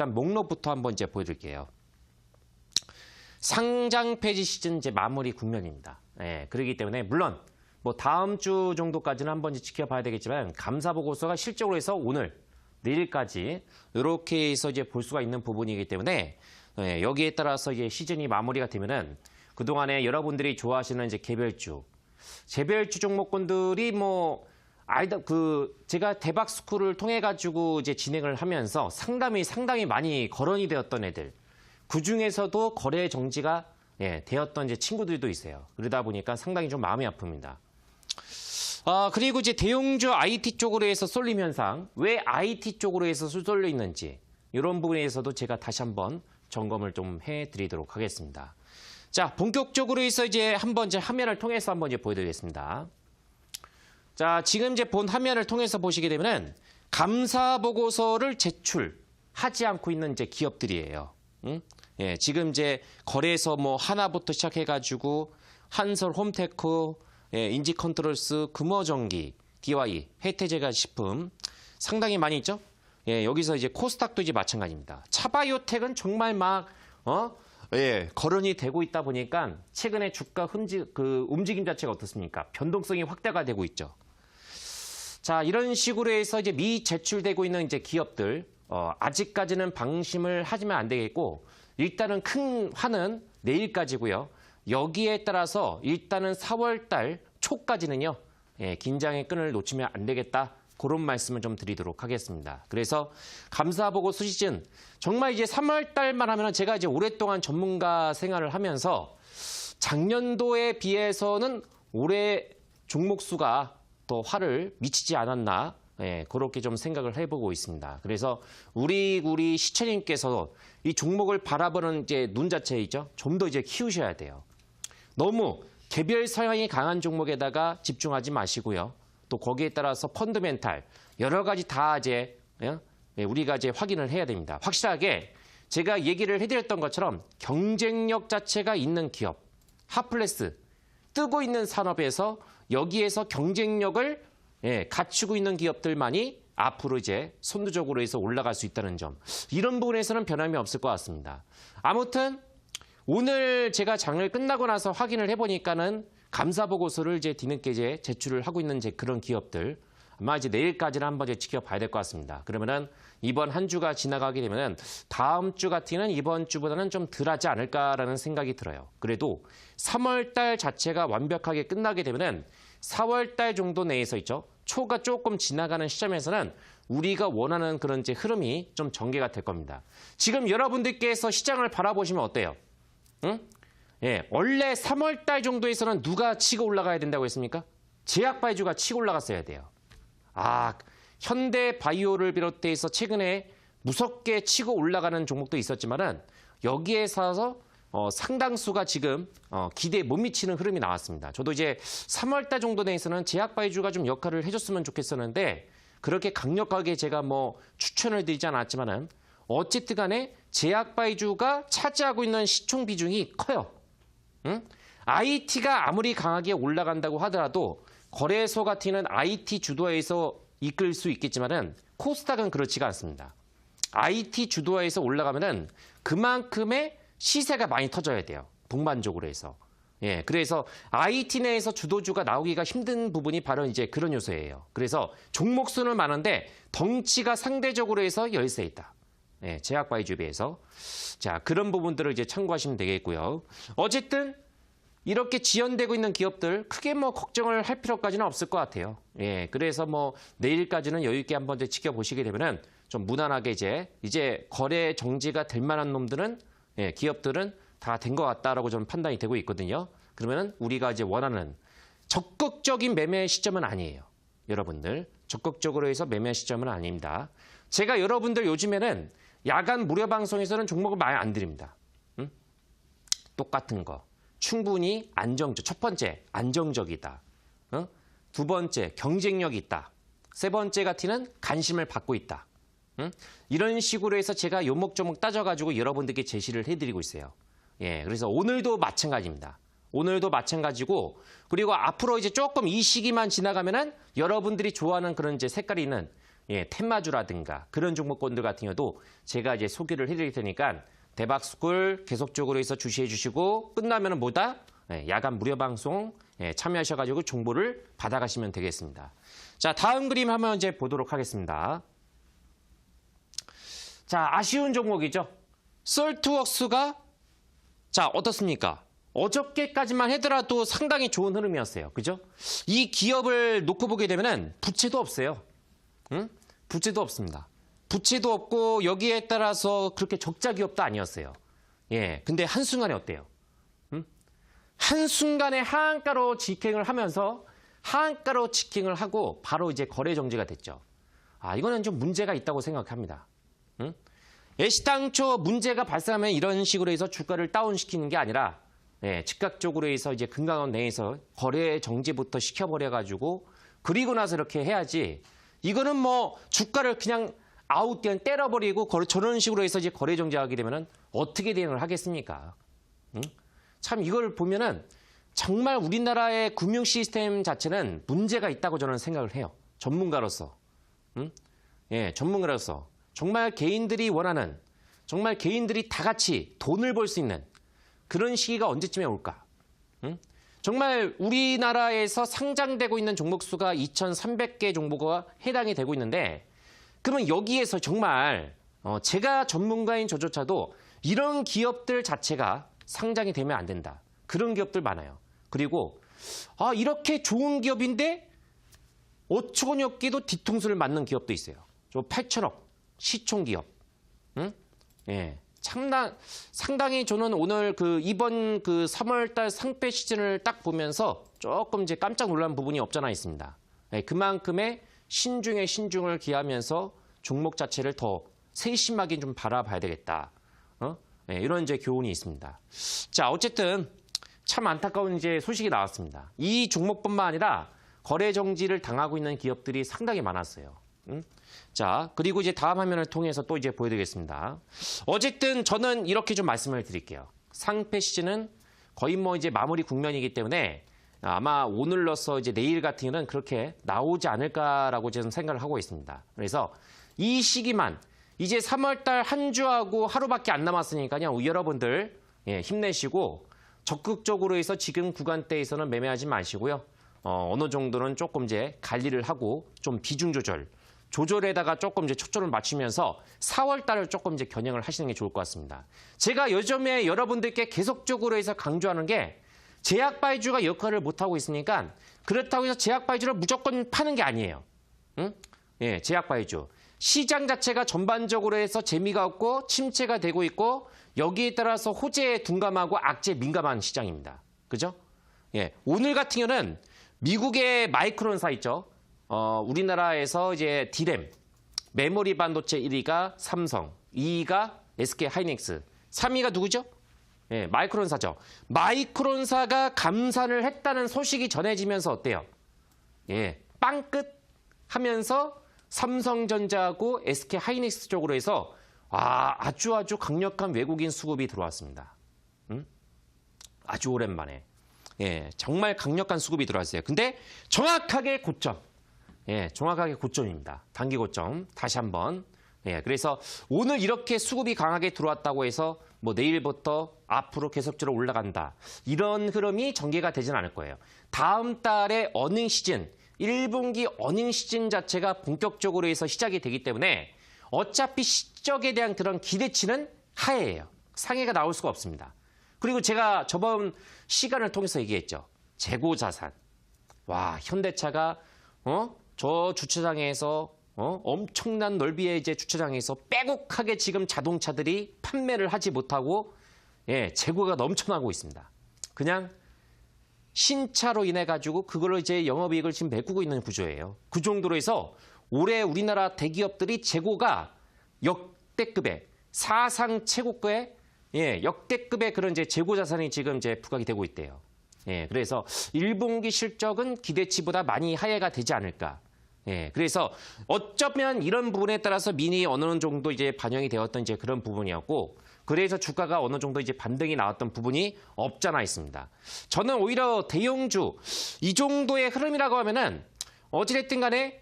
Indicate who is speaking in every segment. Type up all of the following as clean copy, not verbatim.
Speaker 1: 일단 목록부터 한번 이제 보여드릴게요. 상장 폐지 시즌 이제 마무리 국면입니다. 예, 그렇기 때문에 물론 뭐 다음 주 정도까지는 한번 지켜봐야 되겠지만 감사 보고서가 실적으로 해서 오늘 내일까지 이렇게 해서 이제 볼 수가 있는 부분이기 때문에 예, 여기에 따라서 이제 시즌이 마무리가 되면은 그동안에 여러분들이 좋아하시는 이제 개별주 종목군들이 뭐 제가 대박 스쿨을 통해 가지고 이제 진행을 하면서 상당히 많이 거론이 되었던 애들 그 중에서도 거래 정지가 예, 되었던 이제 친구들도 있어요. 그러다 보니까 상당히 좀 마음이 아픕니다. 그리고 이제 대형주 IT 쪽으로 해서 쏠림 현상, 왜 IT 쪽으로 해서 쏠려 있는지 이런 부분에서도 제가 다시 한번 점검을 좀 해드리도록 하겠습니다. 자, 본격적으로 해서 이제 한번 이제 화면을 통해서 한번 이제 보여드리겠습니다. 자, 지금 이제 본 화면을 통해서 보시게 되면은 감사 보고서를 제출하지 않고 있는 이제 기업들이에요. 예, 지금 이제 거래소 뭐 하나부터 시작해가지고 한솔 홈테크, 예, 인지컨트롤스, 금호전기, DY, 혜태제과식품 상당히 많이 있죠. 예, 여기서 이제 코스닥도 이제 마찬가지입니다. 차바이오텍은 정말 막 예, 거론이 되고 있다 보니까 최근에 주가 움직임 자체가 어떻습니까? 변동성이 확대가 되고 있죠. 자, 이런 식으로 해서 이제 미제출되고 있는 이제 기업들 아직까지는 방심을 하지면 안 되겠고 일단은 큰 화는 내일까지고요. 여기에 따라서 일단은 4월 달 초까지는요. 예, 긴장의 끈을 놓치면 안 되겠다. 그런 말씀을 좀 드리도록 하겠습니다. 그래서 감사보고서 시즌 정말 이제 3월 달만 하면 제가 이제 오랫동안 전문가 생활을 하면서 작년도에 비해서는 올해 종목 수가 더 화를 미치지 않았나 예, 그렇게 좀 생각을 해보고 있습니다. 그래서 우리 시청님께서 이 종목을 바라보는 이제 눈 자체 있죠. 좀 더 이제 키우셔야 돼요. 너무 개별 성향이 강한 종목에다가 집중하지 마시고요. 또 거기에 따라서 펀드멘탈 여러 가지 다 이제 우리가 이제 확인을 해야 됩니다. 확실하게 제가 얘기를 해드렸던 것처럼 경쟁력 자체가 있는 기업, 핫플레스 뜨고 있는 산업에서 여기에서 경쟁력을 갖추고 있는 기업들만이 앞으로 이제 선두적으로 해서 올라갈 수 있다는 점. 이런 부분에서는 변함이 없을 것 같습니다. 아무튼 오늘 제가 장을 끝나고 나서 확인을 해보니까는 감사 보고서를 이제 뒤늦게 이제 제출을 하고 있는 이제 그런 기업들 아마 이제 내일까지는 한번 이제 지켜봐야 될 것 같습니다. 그러면은 이번 한 주가 지나가게 되면은 다음 주 같은 경우는 이번 주보다는 좀 덜하지 않을까라는 생각이 들어요. 그래도 3월 달 자체가 완벽하게 끝나게 되면은 4월 달 정도 내에서 있죠. 초가 조금 지나가는 시점에서는 우리가 원하는 그런 이제 흐름이 좀 전개가 될 겁니다. 지금 여러분들께서 시장을 바라보시면 어때요? 응? 예, 원래 3월 달 정도에서는 누가 치고 올라가야 된다고 했습니까? 제약바이오가 치고 올라갔어야 돼요. 현대바이오를 비롯해서 최근에 무섭게 치고 올라가는 종목도 있었지만은 여기에서 상당수가 지금 기대에 못 미치는 흐름이 나왔습니다. 저도 이제 3월 달 정도 내에서는 제약바이오가 좀 역할을 해줬으면 좋겠었는데 그렇게 강력하게 제가 뭐 추천을 드리지 않았지만은 어쨌든 간에 제약바이오가 차지하고 있는 시총 비중이 커요. 응? IT가 아무리 강하게 올라간다고 하더라도 거래소 같은 IT 주도화에서 이끌 수 있겠지만은 코스닥은 그렇지가 않습니다. IT 주도화에서 올라가면은 그만큼의 시세가 많이 터져야 돼요. 동반적으로 해서. 예, 그래서 IT 내에서 주도주가 나오기가 힘든 부분이 바로 이제 그런 요소예요. 그래서 종목 수는 많은데 덩치가 상대적으로 해서 열세 있다. 예, 제약바이오에 비해서. 자, 그런 부분들을 이제 참고하시면 되겠고요. 어쨌든 이렇게 지연되고 있는 기업들 크게 뭐 걱정을 할 필요까지는 없을 것 같아요. 예, 그래서 뭐 내일까지는 여유 있게 한번 지켜보시게 되면은 좀 무난하게 이제 거래 정지가 될 만한 놈들은 예, 기업들은 다 된 것 같다라고 좀 판단이 되고 있거든요. 그러면은 우리가 이제 원하는 적극적인 매매 시점은 아니에요. 여러분들 적극적으로 해서 매매 시점은 아닙니다. 제가 여러분들 요즘에는 야간 무료 방송에서는 종목을 많이 안 드립니다. 응? 똑같은 거. 충분히 안정적. 첫 번째, 안정적이다. 두 번째, 경쟁력이 있다. 세 번째 같이는 관심을 받고 있다. 이런 식으로 해서 제가 요목조목 따져가지고 여러분들께 제시를 해드리고 있어요. 예, 그래서 오늘도 마찬가지입니다. 오늘도 마찬가지고 그리고 앞으로 이제 조금 이 시기만 지나가면은 여러분들이 좋아하는 그런 이제 색깔이 있는 예, 텐마주라든가 그런 종목권들 같은 경우도 제가 이제 소개를 해드릴 테니까 대박스쿨 계속적으로 해서 주시해 주시고 끝나면은 뭐다? 예, 야간 무료 방송 예, 참여하셔가지고 정보를 받아가시면 되겠습니다. 자, 다음 그림 한번 이제 보도록 하겠습니다. 자, 아쉬운 종목이죠. 썰투웍스가 자, 어떻습니까? 어저께까지만 하더라도 상당히 좋은 흐름이었어요. 그죠? 이 기업을 놓고 보게 되면은 부채도 없어요. 응? 부채도 없습니다. 부채도 없고 여기에 따라서 그렇게 적자 기업도 아니었어요. 예. 근데 한순간에 어때요? 응? 한순간에 하한가로 직행을 하면서 하한가로 직행을 하고 바로 이제 거래 정지가 됐죠. 아, 이거는 좀 문제가 있다고 생각합니다. 응? 애시당초 문제가 발생하면 이런 식으로 해서 주가를 다운시키는 게 아니라 예, 즉각적으로 해서 이제 금강원 내에서 거래 정지부터 시켜버려가지고 그리고 나서 이렇게 해야지 이거는 뭐 주가를 그냥 아웃 그냥 때려버리고 저런 식으로 해서 이제 거래 정지하게 되면은 어떻게 대응을 하겠습니까? 응? 참 이걸 보면은 정말 우리나라의 금융 시스템 자체는 문제가 있다고 저는 생각을 해요. 전문가로서. 응? 예, 전문가로서. 정말 개인들이 원하는, 정말 개인들이 다 같이 돈을 벌 수 있는 그런 시기가 언제쯤에 올까? 응? 정말 우리나라에서 상장되고 있는 종목 수가 2,300개 종목과 해당이 되고 있는데 그러면 여기에서 정말 제가 전문가인 저조차도 이런 기업들 자체가 상장이 되면 안 된다. 그런 기업들 많아요. 그리고 이렇게 좋은 기업인데 5천억이 없게도 뒤통수를 맞는 기업도 있어요. 8천억 시총 기업. 응? 예. 상당히 저는 오늘 이번 3월달 상패 시즌을 딱 보면서 조금 이제 깜짝 놀란 부분이 없잖아 있습니다. 예, 그만큼의 신중에 신중을 기하면서 종목 자체를 더 세심하게 좀 바라봐야 되겠다. 예, 이런 이제 교훈이 있습니다. 자, 어쨌든 참 안타까운 이제 소식이 나왔습니다. 이 종목뿐만 아니라 거래 정지를 당하고 있는 기업들이 상당히 많았어요. 응? 자, 그리고 이제 다음 화면을 통해서 또 이제 보여드리겠습니다. 어쨌든 저는 이렇게 좀 말씀을 드릴게요. 상패 시즌은 거의 뭐 이제 마무리 국면이기 때문에 아마 오늘로서 이제 내일 같은 경우는 그렇게 나오지 않을까라고 저는 생각을 하고 있습니다. 그래서 이 시기만 이제 3월달 한 주하고 하루밖에 안 남았으니까요. 여러분들 예, 힘내시고 적극적으로 해서 지금 구간대에서는 매매하지 마시고요. 어느 정도는 조금 이제 관리를 하고 좀 비중 조절에다가 조금 이제 초점을 맞추면서 4월 달을 조금 이제 겨냥을 하시는 게 좋을 것 같습니다. 제가 요즘에 여러분들께 계속적으로 해서 강조하는 게 제약바이주가 역할을 못하고 있으니까 그렇다고 해서 제약바이주를 무조건 파는 게 아니에요. 응? 예, 제약바이주. 시장 자체가 전반적으로 해서 재미가 없고 침체가 되고 있고 여기에 따라서 호재에 둔감하고 악재에 민감한 시장입니다. 그죠? 예, 오늘 같은 경우는 미국의 마이크론사 있죠. 우리나라에서 이제 디램, 메모리 반도체 1위가 삼성, 2위가 SK 하이닉스, 3위가 누구죠? 예, 마이크론사죠. 마이크론사가 감산을 했다는 소식이 전해지면서 어때요? 예, 빵끝 하면서 삼성전자하고 SK 하이닉스 쪽으로 해서 아주 강력한 외국인 수급이 들어왔습니다. 아주 오랜만에. 예, 정말 강력한 수급이 들어왔어요. 근데 정확하게 고점. 예, 정확하게 고점입니다. 단기 고점. 다시 한번. 예, 그래서 오늘 이렇게 수급이 강하게 들어왔다고 해서 뭐 내일부터 앞으로 계속적으로 올라간다. 이런 흐름이 전개가 되진 않을 거예요. 다음 달에 어닝 시즌, 1분기 어닝 시즌 자체가 본격적으로 해서 시작이 되기 때문에 어차피 실적에 대한 그런 기대치는 하해예요. 상해가 나올 수가 없습니다. 그리고 제가 저번 시간을 통해서 얘기했죠. 재고자산. 와, 현대차가 저 주차장에서 엄청난 넓이의 이제 주차장에서 빼곡하게 지금 자동차들이 판매를 하지 못하고 예, 재고가 넘쳐나고 있습니다. 그냥 신차로 인해 가지고 그걸로 이제 영업이익을 지금 메꾸고 있는 구조예요. 그 정도로 해서 올해 우리나라 대기업들이 재고가 역대급의 사상 최고급의 예, 역대급의 그런 이제 재고 자산이 지금 이제 부각이 되고 있대요. 예, 그래서 1분기 실적은 기대치보다 많이 하해가 되지 않을까. 예, 그래서 어쩌면 이런 부분에 따라서 미니 어느 정도 이제 반영이 되었던 이제 그런 부분이었고, 그래서 주가가 어느 정도 이제 반등이 나왔던 부분이 없잖아 있습니다. 저는 오히려 대형주 이 정도의 흐름이라고 하면은 어찌됐든 간에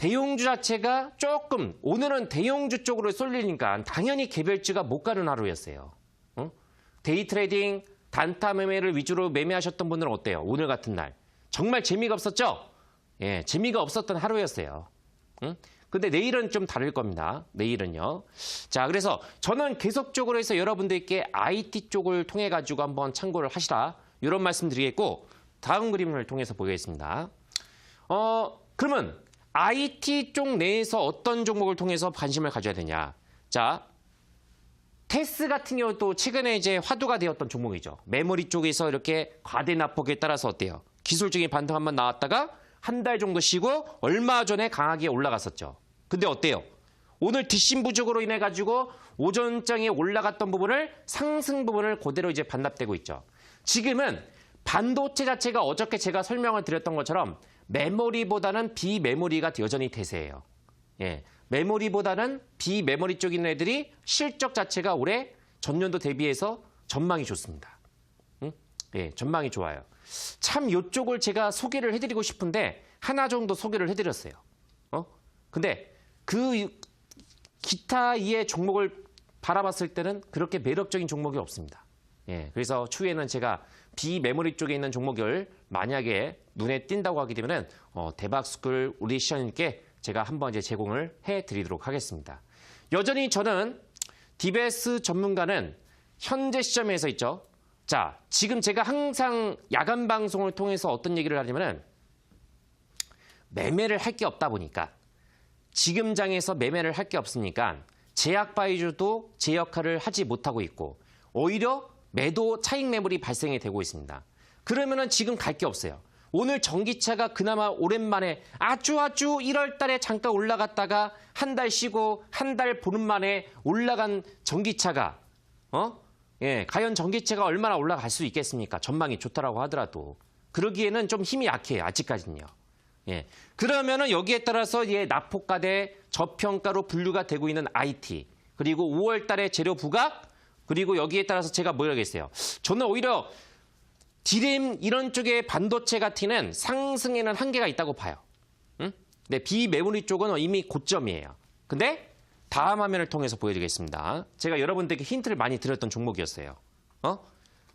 Speaker 1: 대형주 자체가 조금 오늘은 대형주 쪽으로 쏠리니까 당연히 개별주가 못 가는 하루였어요. 데이 트레이딩, 단타 매매를 위주로 매매하셨던 분들은 어때요? 오늘 같은 날. 정말 재미가 없었죠? 예, 재미가 없었던 하루였어요. 근데 내일은 좀 다를 겁니다. 내일은요. 자, 그래서 저는 계속적으로 해서 여러분들께 IT 쪽을 통해 가지고 한번 참고를 하시라. 이런 말씀 드리겠고, 다음 그림을 통해서 보겠습니다. 그러면 IT 쪽 내에서 어떤 종목을 통해서 관심을 가져야 되냐? 자, 테스 같은 경우도 최근에 이제 화두가 되었던 종목이죠. 메모리 쪽에서 이렇게 과대 낙폭에 따라서 어때요? 기술적인 반등 한번 나왔다가 한 달 정도 쉬고 얼마 전에 강하게 올라갔었죠. 근데 어때요? 오늘 뒷심 부족으로 인해 가지고 오전장에 올라갔던 부분을 상승 부분을 그대로 이제 반납되고 있죠. 지금은 반도체 자체가 어저께 제가 설명을 드렸던 것처럼 메모리보다는 비메모리가 여전히 대세예요. 예, 메모리보다는 비메모리 쪽 있는 애들이 실적 자체가 올해 전년도 대비해서 전망이 좋습니다. 예, 전망이 좋아요. 참 이쪽을 제가 소개를 해드리고 싶은데 하나 정도 소개를 해드렸어요. 근데 그 기타 이의 종목을 바라봤을 때는 그렇게 매력적인 종목이 없습니다. 예, 그래서 추후에는 제가 비메모리 쪽에 있는 종목을 만약에 눈에 띈다고 하게 되면은 대박스쿨 우리 시청자님께 제가 한번 이제 제공을 해드리도록 하겠습니다. 여전히 저는 DBS 전문가는 현재 시점에서 있죠. 자, 지금 제가 항상 야간 방송을 통해서 어떤 얘기를 하냐면은 매매를 할 게 없다 보니까 지금 장에서 매매를 할 게 없으니까 제약바이주도 제 역할을 하지 못하고 있고 오히려 매도 차익 매물이 발생이 되고 있습니다. 그러면은 지금 갈 게 없어요. 오늘 전기차가 그나마 오랜만에 아주 1월 달에 잠깐 올라갔다가 한 달 쉬고 한 달 보름 만에 올라간 전기차가 예, 과연 전기차가 얼마나 올라갈 수 있겠습니까? 전망이 좋다라고 하더라도. 그러기에는 좀 힘이 약해요. 아직까지는요. 예. 그러면은 여기에 따라서 낙폭과대 저평가로 분류가 되고 있는 IT 그리고 5월 달에 재료 부각 그리고 여기에 따라서 제가 뭘 하겠어요? 저는 오히려 디램 이런 쪽의 반도체 같은 상승에는 한계가 있다고 봐요. 네, 비메모리 쪽은 이미 고점이에요. 근데 다음 화면을 통해서 보여드리겠습니다. 제가 여러분들께 힌트를 많이 드렸던 종목이었어요.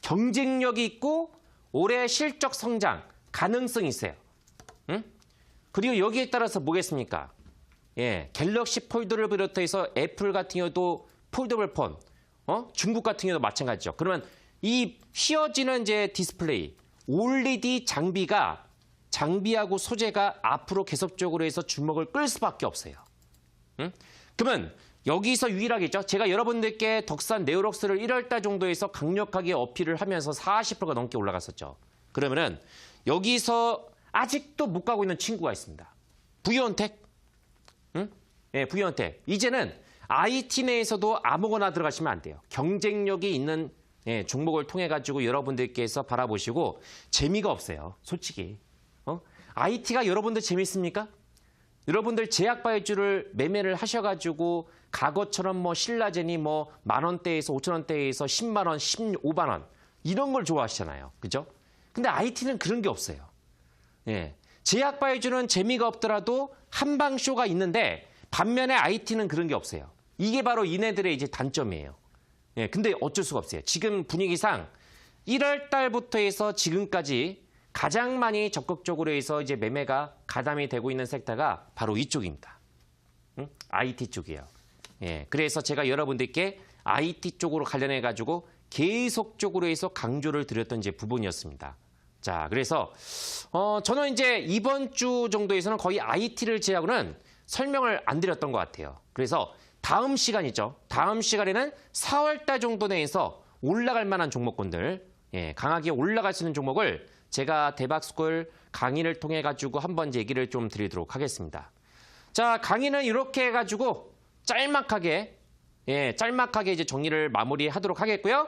Speaker 1: 경쟁력이 있고 올해 실적 성장 가능성이 있어요. 그리고 여기에 따라서 뭐겠습니까? 예, 갤럭시 폴드를 비롯해서 애플 같은 경우도 폴더블 폰, 중국 같은 경우도 마찬가지죠. 그러면 이 휘어지는 이제 디스플레이, OLED 장비하고 소재가 앞으로 계속적으로 해서 주목을 끌 수밖에 없어요. 그러면 여기서 유일하겠죠. 제가 여러분들께 덕산 네오록스를 1월 달 정도에서 강력하게 어필을 하면서 40%가 넘게 올라갔었죠. 그러면은 여기서 아직도 못 가고 있는 친구가 있습니다. 부이온텍. 예, 부이온텍. 이제는 IT 내에서도 아무거나 들어가시면 안 돼요. 경쟁력이 있는 종목을 통해 가지고 여러분들께서 바라보시고 재미가 없어요. 솔직히. IT가 여러분들 재밌습니까? 여러분들 제약바이주를 매매를 하셔가지고 과거처럼 뭐 신라젠이 뭐 10,000원대에서 5,000원대에서 10만 원, 15만 원 이런 걸 좋아하시잖아요. 그죠? 근데 IT는 그런 게 없어요. 예. 제약바이주는 재미가 없더라도 한방쇼가 있는데 반면에 IT는 그런 게 없어요. 이게 바로 얘네들의 이제 단점이에요. 예. 근데 어쩔 수가 없어요. 지금 분위기상 1월 달부터 해서 지금까지 가장 많이 적극적으로 해서 이제 매매가 가담이 되고 있는 섹터가 바로 이쪽입니다. IT 쪽이에요. 예, 그래서 제가 여러분들께 IT 쪽으로 관련해 가지고 계속적으로 해서 강조를 드렸던 이제 부분이었습니다. 자, 그래서 저는 이제 이번 주 정도에서는 거의 IT를 제하고는 설명을 안 드렸던 것 같아요. 그래서 다음 시간이죠. 다음 시간에는 4월 달 정도 내에서 올라갈 만한 종목군들, 예, 강하게 올라갈 수 있는 종목을 제가 대박스쿨 강의를 통해 가지고 한번 얘기를 좀 드리도록 하겠습니다. 자, 강의는 이렇게 해가지고 짤막하게 이제 정리를 마무리하도록 하겠고요.